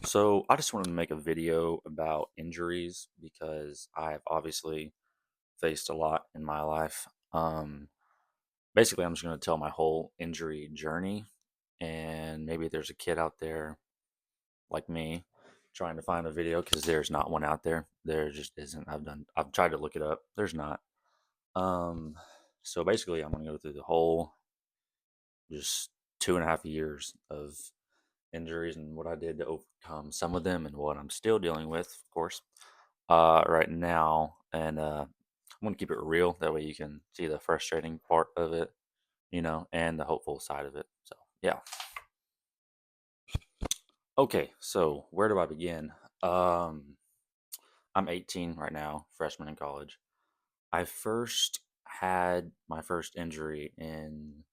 So I just wanted to make a video about injuries because I've obviously faced a lot in my life. Basically, I'm just going to tell my whole injury journey, and maybe there's a kid out there like me trying to find a video because there's not one out there. There just isn't. I've tried to look it up. There's not. Um, so basically, I'm going to go through the whole just 2.5 years of injuries and what I did to overcome some of them and what I'm still dealing with, of course, right now. And I'm going to keep it real. That way you can see the frustrating part of it, and the hopeful side of it. So, yeah. Okay. So, where do I begin? Um, I'm 18 right now, freshman in college. I first had my first injury in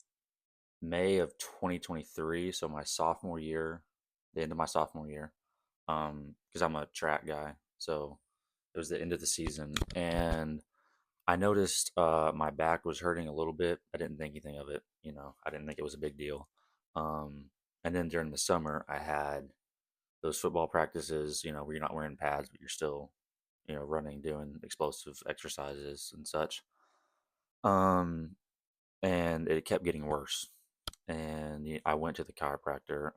May of 2023. So, my sophomore year, the end of my sophomore year. Because I'm a track guy. So it was the end of the season, and I noticed my back was hurting a little bit. I didn't think anything of it. I didn't think it was a big deal. Um, and then during the summer, I had those football practices, where you're not wearing pads, but you're still, running, doing explosive exercises and such. Um, and it kept getting worse. And I went to the chiropractor.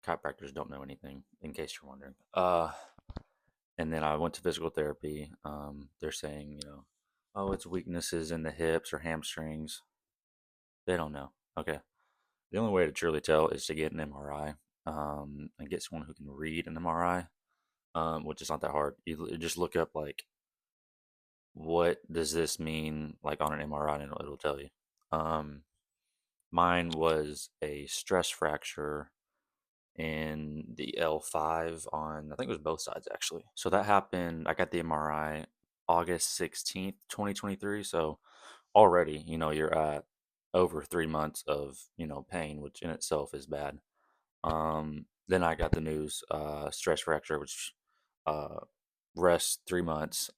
Chiropractors don't know anything, in case you're wondering. And then I went to physical therapy. They're saying, oh, it's weaknesses in the hips or hamstrings. They don't know. Okay. The only way to truly tell is to get an MRI, and get someone who can read an MRI, which is not that hard. You just look up, like, what does this mean, like, on an MRI, and it'll tell you. Um, Mine was a stress fracture in the L5 on, I think it was both sides actually. So that happened. I got the MRI August 16th, 2023. So already, you're at over 3 months of, pain, which in itself is bad. Then I got the news, stress fracture, which uh, rests 3 months.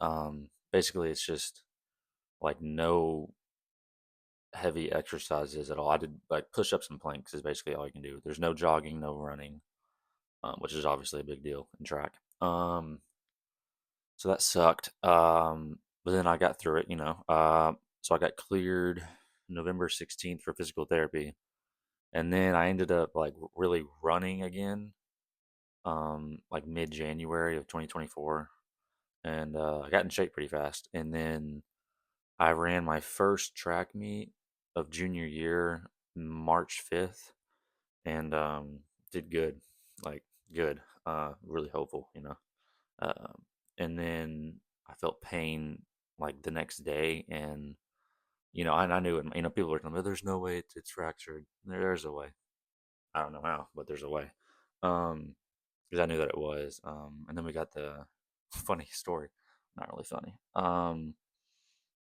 Basically, it's just like no heavy exercises at all. I did like push ups and planks is basically all you can do. There's no jogging, no running, which is obviously a big deal in track. So that sucked. But then I got through it, so I got cleared November 16th for physical therapy. And then I ended up like really running again, like mid January of 2024. And I got in shape pretty fast. And then I ran my first track meet of junior year, March 5th, and did good, like good, really hopeful, Um, and then I felt pain like the next day, and I knew it. People were telling me, "There's no way it's fractured." There's a way. I don't know how, but there's a way. Because I knew that it was. And then we got the funny story. Not really funny.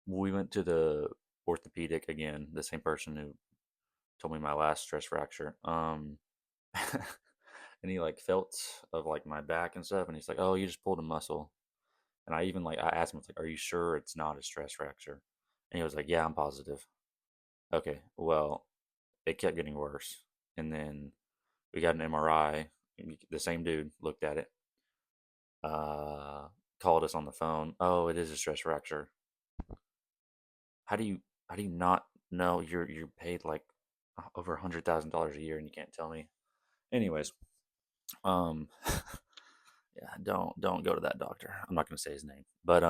We went to the orthopedic again. The same person who told me my last stress fracture. And he like felt of like my back and stuff, and he's like, "Oh, you just pulled a muscle." And I even like I asked him, like, "Are you sure it's not a stress fracture?" And he was like, "Yeah, I'm positive." Okay, well, it kept getting worse, and then we got an MRI. The same dude looked at it, uh, called us on the phone. Oh, it is a stress fracture. How do you how do you not know you're paid like over $100,000 a year and you can't tell me? Anyways, um, yeah, don't go to that doctor. I'm not gonna say his name, but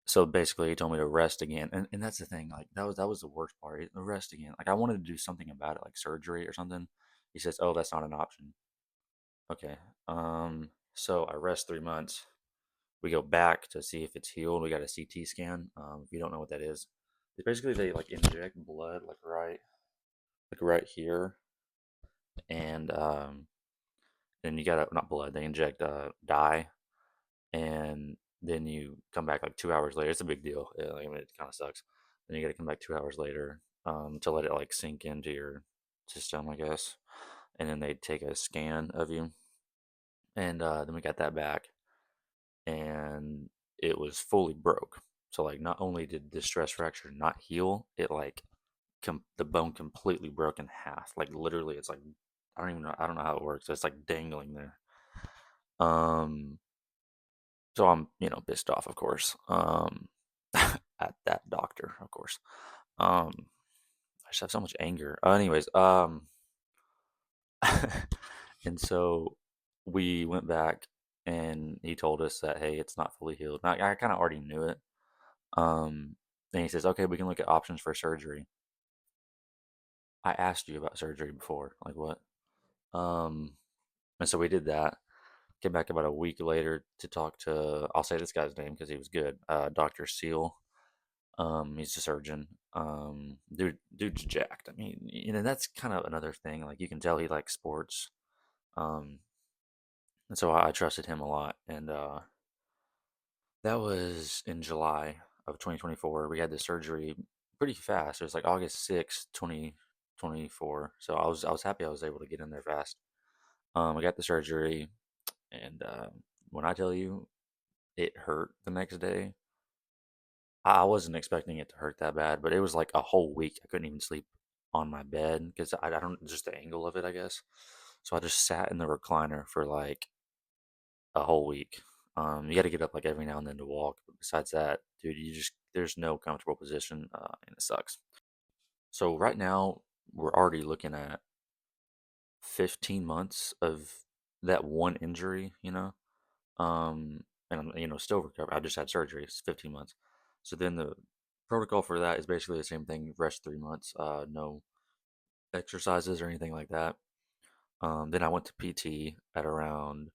so basically, he told me to rest again, and that's the thing. Like that was the worst part. The rest again. Like I wanted to do something about it, like surgery or something. He says, "Oh, that's not an option." Okay. So I rest 3 months. We go back to see if it's healed. We got a CT scan. If you don't know what that is, it's basically they like inject blood like right here, and then you got not blood. They inject dye, and then you come back like 2 hours later. It's a big deal. Yeah, like, I mean, it kind of sucks. Then you got to come back 2 hours later, to let it like sink into your system, I guess. And then they take a scan of you, and then we got that back, and it was fully broke. So like, not only did the stress fracture not heal, it like the bone completely broke in half. Like literally, it's like I don't even know. I don't know how it works. It's like dangling there. Um, so I'm, pissed off, of course. At that doctor, of course. Um, I just have so much anger. Anyways, and so we went back and he told us that, hey, it's not fully healed. And I kind of already knew it. Um, and he says, okay, we can look at options for surgery. I asked you about surgery before. Like what? Um, and so we did that. Came back about a week later to talk to, I'll say this guy's name because he was good, Dr. Seal. He's a surgeon. Dude's jacked. I mean, that's kind of another thing. Like you can tell he likes sports. Um, and so I trusted him a lot. And that was in July of 2024. We had the surgery pretty fast. It was like August 6th, 2024. So I was happy I was able to get in there fast. I got the surgery, and when I tell you it hurt the next day, I wasn't expecting it to hurt that bad, but it was like a whole week. I couldn't even sleep on my bed because I don't, just the angle of it, I guess. So I just sat in the recliner for like a whole week. You got to get up like every now and then to walk. But besides that, dude, there's no comfortable position, and it sucks. So right now we're already looking at 15 months of that one injury, and I'm, still recovering. I just had surgery. It's 15 months. So then the protocol for that is basically the same thing. Rest 3 months. No exercises or anything like that. Then I went to PT at around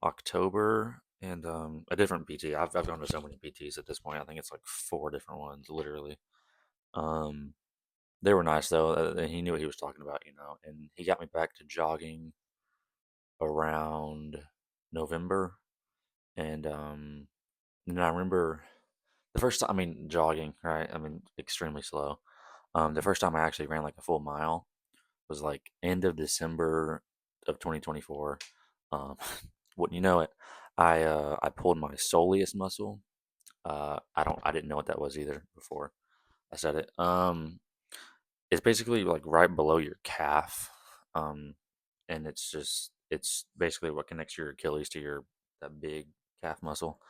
October, and a different PT. I've gone to so many PTs at this point. I think it's like four different ones, literally. Um, they were nice though, and he knew what he was talking about, and he got me back to jogging around November, and and I remember the first time, I mean, jogging, right? I mean, extremely slow. The first time I actually ran like a full mile was like end of December of 2024. Um, wouldn't you know it? I pulled my soleus muscle. I didn't know what that was either before I said it. It's basically like right below your calf. Um, and it's basically what connects your Achilles to your that big calf muscle.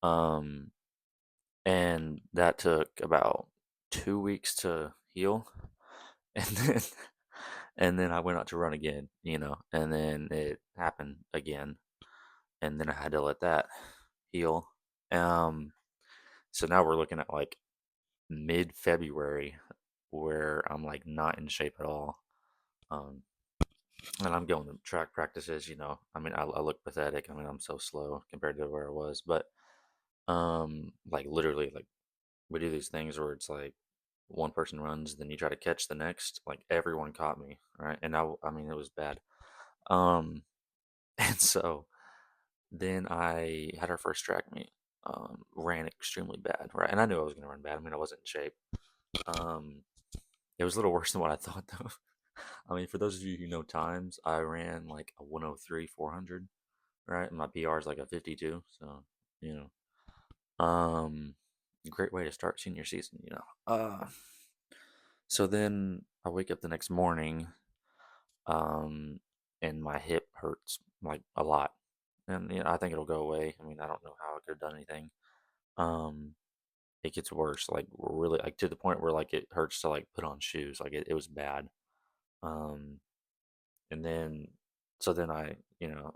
Um, and that took about 2 weeks to heal, and then I went out to run again, and then it happened again, and then I had to let that heal. Um, so now we're looking at like mid-February where I'm like not in shape at all. Um, and I'm going to track practices, I mean, I look pathetic. I mean, I'm so slow compared to where I was, but like literally, like we do these things where it's like one person runs, then you try to catch the next. Like everyone caught me, right? And I mean, it was bad. Um, and so then I had our first track meet. Ran extremely bad, right? And I knew I was going to run bad. I mean, I wasn't in shape. Um, it was a little worse than what I thought, though. I mean, for those of you who know times, I ran like a 103 400, right? And my PR is like a 52. So, you great way to start senior season. So then I wake up the next morning, um, and my hip hurts like a lot, and I think it'll go away. I mean, I don't know how I could have done anything. Um, it gets worse, like really, like to the point where like it hurts to like put on shoes. Like it was bad. Um, and then so then I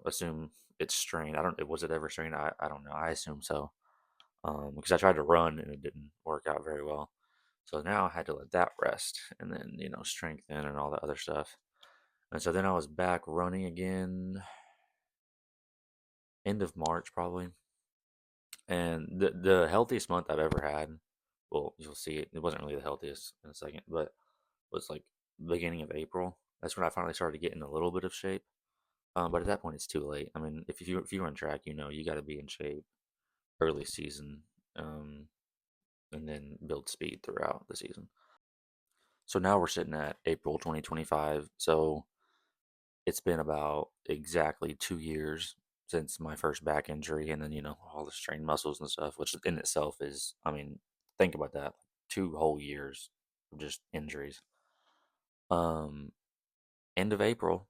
assume it's strained. I don't. Was it ever strained? I don't know. I assume so. Because I tried to run and it didn't work out very well. So now I had to let that rest and then, strengthen and all that other stuff. And so then I was back running again end of March probably. And the healthiest month I've ever had, well, you'll see it. It wasn't really the healthiest in a second, but was like beginning of April. That's when I finally started getting a little bit of shape. But at that point, it's too late. I mean, if you run track, you got to be in shape early season, and then build speed throughout the season. So now we're sitting at April 2025. So it's been about exactly 2 years since my first back injury, and then all the strained muscles and stuff, which in itself is, I mean, think about that, 2 whole years of just injuries. Um, End of April.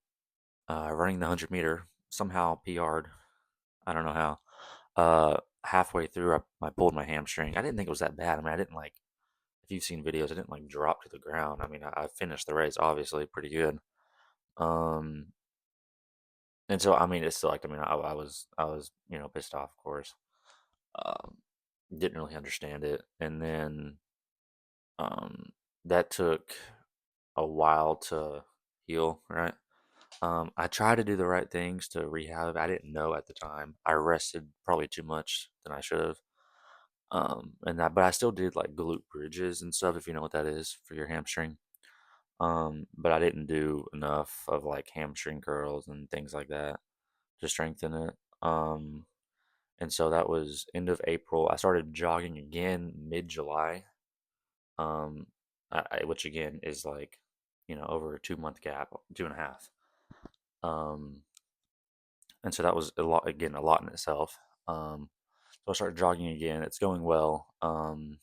running the 100 meter. Somehow PR'd. I don't know how. Halfway through, I pulled my hamstring. I didn't think it was that bad. I mean, I didn't like. If you've seen videos, I didn't like drop to the ground. I mean, I finished the race obviously pretty good. Um, and so I mean, it still like I mean, I was pissed off, of course. Um, didn't really understand it, and then um, that took a while to heal, right? I tried to do the right things to rehab. I didn't know at the time. I rested probably too much than I should have. But I still did like glute bridges and stuff, if you know what that is for your hamstring. But I didn't do enough of like hamstring curls and things like that to strengthen it. And so that was end of April. I started jogging again mid-July. Um, which again is like, over a 2 month gap, 2.5. Um, and so that was a lot again, a lot in itself. So I started jogging again. It's going well. And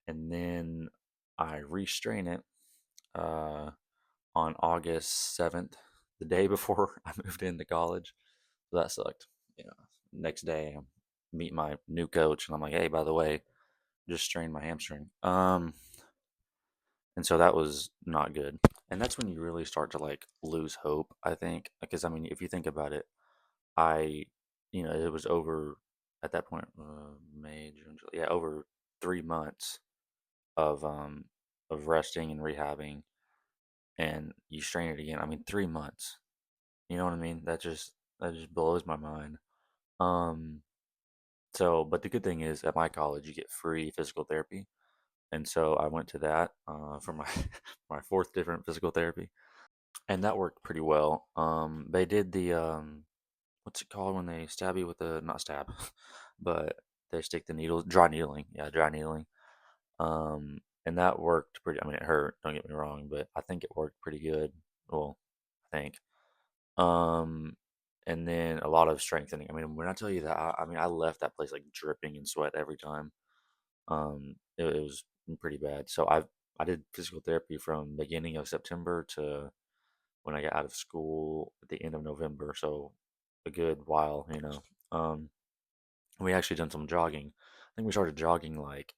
then I restrain it uh, on August 7th, the day before I moved into college. So that sucked. You know, next day I meet my new coach, and I'm like, hey, by the way, just strained my hamstring. And so that was not good. And that's when you really start to like lose hope, I think, because I mean, if you think about it, I, it was over at that point, May, June, July, yeah, over 3 months of um of resting and rehabbing, and you strain it again. I mean, 3 months. You know what I mean? That just blows my mind. Um, but the good thing is at my college you get free physical therapy, and so I went to that for my my fourth different physical therapy, and that worked pretty well. They did the what's it called when they stab you with the not stab, but they stick the needles, dry needling. Yeah, dry needling. And that worked pretty. I mean, it hurt. Don't get me wrong, but I think it worked pretty good. Well, I think. Um, and then a lot of strengthening. I mean, when I tell you that, I mean, I left that place like dripping in sweat every time. It was pretty bad. So I did physical therapy from beginning of September to when I got out of school at the end of November. So a good while. Um, we actually done some jogging. I think we started jogging like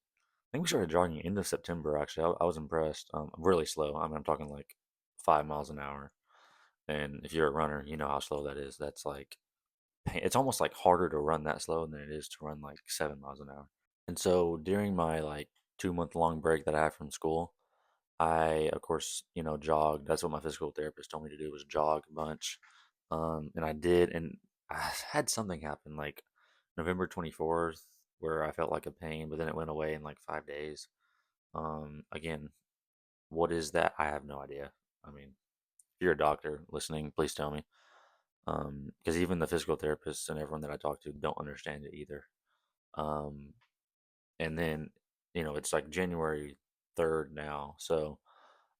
I think we started jogging end of September. Actually, I was impressed. Really slow. I mean, I'm talking like 5 miles an hour. And if you're a runner, you know how slow that is. That's like it's almost like harder to run that slow than it is to run like 7 miles an hour. And so during my like 2 month long break that I had from school, I of course jogged. That's what my physical therapist told me to do was jog a bunch. And I did, and I had something happen like November 24th where I felt like a pain, but then it went away in like 5 days. Again, what is that? I have no idea. I mean, if you're a doctor listening, please tell me. Because even the physical therapists and everyone that I talk to don't understand it either. Um, and then, it's like January 3rd now. So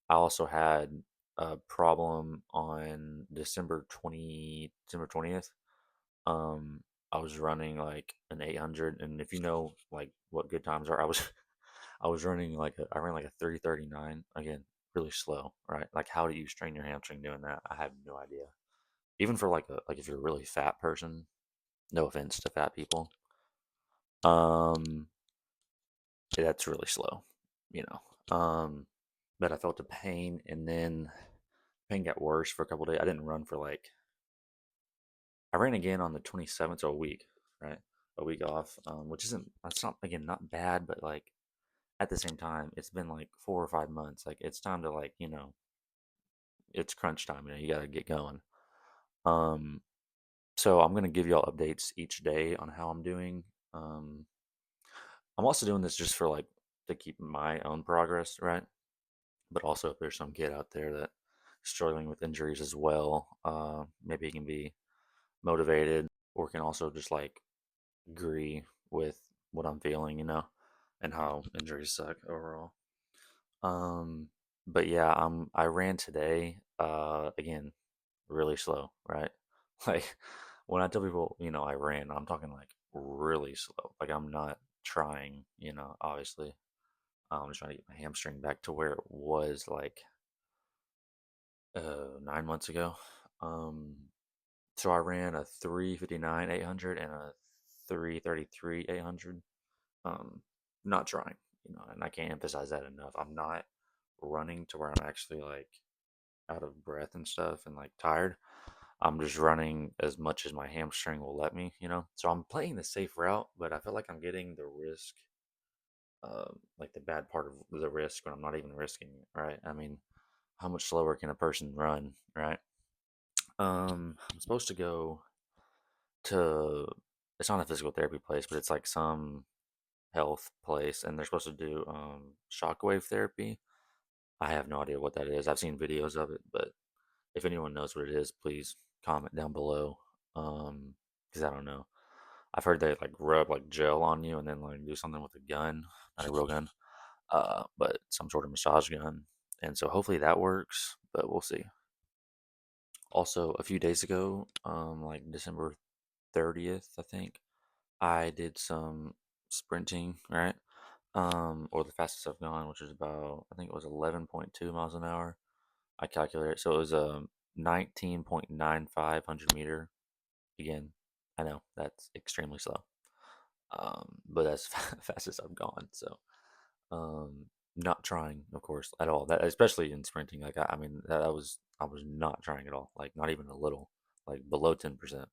I also had a problem on December 20th. Um, I was running like an 800, and if you know like what good times are, I was running I ran like a 3:39 again, really slow, right? Like how do you strain your hamstring doing that? I have no idea. Even for like if you're a really fat person, no offense to fat people, um, that's really slow, you know. But I felt the pain, and then pain got worse for a couple days. I didn't run for like I ran again on the 27th, so a week, right? A week off, which isn't that's not again not bad, but like at the same time, it's been like 4 or 5 months. Like it's time to like it's crunch time. You got to get going. Um, so I'm gonna give y'all updates each day on how I'm doing. Um, I'm also doing this just for like to keep my own progress, right? But also if there's some kid out there that struggling with injuries as well, maybe he can be motivated or can also just like agree with what I'm feeling, and how injuries suck overall. Um, but yeah, I ran today, again, really slow, right? Like when I tell people, I ran, I'm talking like really slow. Like I'm not trying, obviously. I'm just trying to get my hamstring back to where it was like 9 months ago. Um, so I ran a 3:59 800 and a 3:33 800. Um, not trying, and I can't emphasize that enough. I'm not running to where I'm actually like out of breath and stuff and like tired. I'm just running as much as my hamstring will let me. So I'm playing the safe route, but I feel like I'm getting the risk, like the bad part of the risk when I'm not even risking it, right? I mean, how much slower can a person run, right? I'm supposed to go to, it's not a physical therapy place, but it's like some health place, and they're supposed to do shockwave therapy. I have no idea what that is. I've seen videos of it, but if anyone knows what it is, please comment down below. Because I don't know. I've heard they like rub like gel on you and then like do something with a gun, not a real gun, but some sort of massage gun. And so hopefully that works, but we'll see. Also, a few days ago, like December 30th, I think, I did some sprinting, right? Or the fastest I've gone, which is about, I think it was 11.2 miles an hour. I calculated it. So it was a 19.95 100 meter. Again, I know that's extremely slow. But that's fastest I've gone. So, um, not trying, of course, at all. That especially in sprinting. Like I mean, that I was not trying at all. Like not even a little. Like below 10%.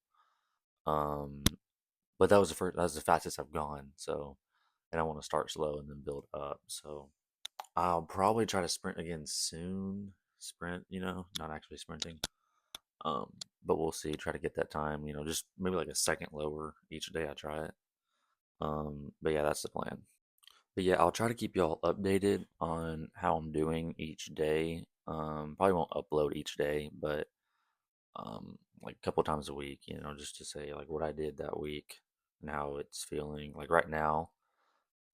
Um, but that was the first. That was the fastest I've gone. So, and I want to start slow and then build up. So I'll probably try to sprint again soon. Sprint, not actually sprinting. Um, but we'll see. Try to get that time. Just maybe like a second lower each day I try it. But yeah, that's the plan. But yeah, I'll try to keep y'all updated on how I'm doing each day. Probably won't upload each day, but like a couple times a week, just to say like what I did that week and how it's feeling. Like right now,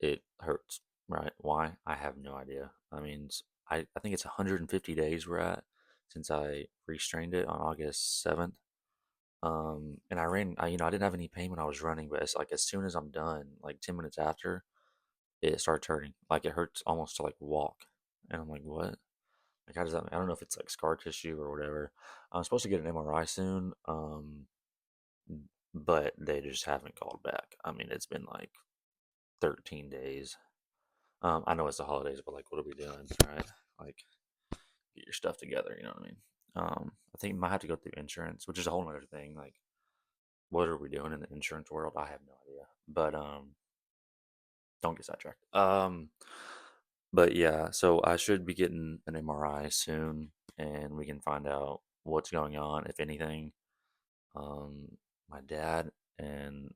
it hurts, right? Why? I have no idea. I mean, I think it's 150 days we're at since I restrained it on August 7th. And I ran, I didn't have any pain when I was running, but it's like as soon as I'm done, like 10 minutes after, it starts hurting. Like it hurts almost to like walk. And I'm like, what? Like, how does that, I don't know if it's like scar tissue or whatever. I'm supposed to get an MRI soon. But they just haven't called back. I mean, it's been like 13 days. I know it's the holidays, but like, what are we doing? Right? Like, get your stuff together. You know what I mean? I think you might have to go through insurance, which is a whole other thing. Like, what are we doing in the insurance world? I have no idea. But don't get sidetracked. But yeah, so I should be getting an MRI soon, and we can find out what's going on, if anything. My dad and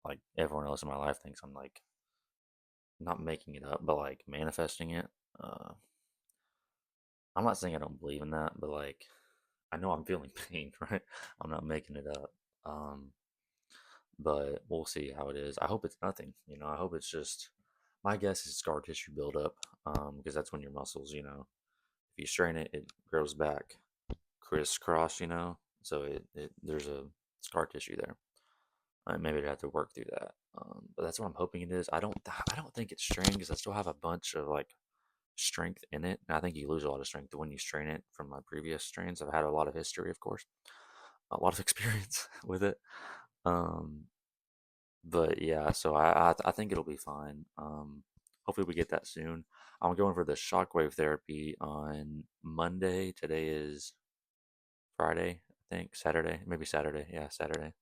like everyone else in my life thinks I'm like not making it up, but like manifesting it. Uh, I'm not saying I don't believe in that, but like I know I'm feeling pain, right? I'm not making it up. Um, but we'll see how it is. I hope it's nothing. I hope it's just, my guess is scar tissue buildup. Because that's when your muscles, if you strain it, it grows back crisscross. So there's a scar tissue there. Maybe I'd have to work through that. But that's what I'm hoping it is. I don't think it's strained because I still have a bunch of like strength in it. And I think you lose a lot of strength when you strain it from my previous strains. I've had a lot of history, of course, a lot of experience with it. Um, but yeah, so I think it'll be fine. Hopefully we get that soon. I'm going for the shockwave therapy on Monday. Today is Friday, I think. Saturday, maybe Saturday. Yeah, Saturday.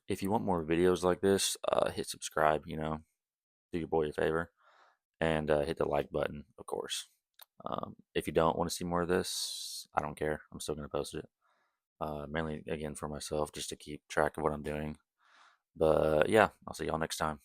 If you want more videos like this, hit subscribe. Do your boy a favor and hit the like button, of course. If you don't want to see more of this, I don't care. I'm still gonna post it. Mainly again for myself, just to keep track of what I'm doing. But yeah, I'll see y'all next time.